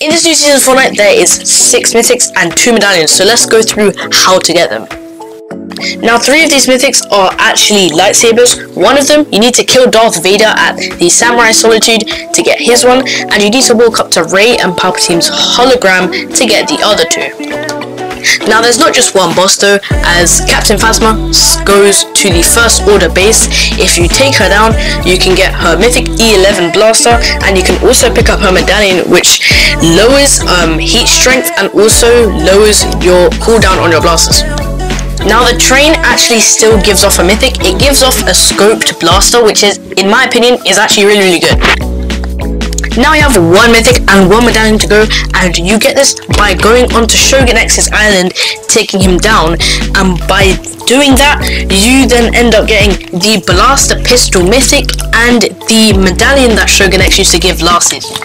In this new season of Fortnite, there is 6 mythics and 2 medallions, so let's go through how to get them. Now, 3 of these mythics are actually lightsabers. One of them, you need to kill Darth Vader at the Samurai Solitude to get his one, and you need to walk up to Rey and Palpatine's hologram to get the other 2. Now, there's not just one boss though, as Captain Phasma goes to the First Order base. If you take her down, you can get her mythic E11 blaster, and you can also pick up her medallion, which lowers heat strength and also lowers your cooldown on your blasters. Now, the train actually still gives off a mythic. It gives off a scoped blaster, which is, in my opinion, is actually really good. Now you have 1 mythic and 1 medallion to go, and you get this by going onto Shogun X's island, taking him down, and by doing that, you then end up getting the blaster pistol mythic and the medallion that Shogun X used to give last season.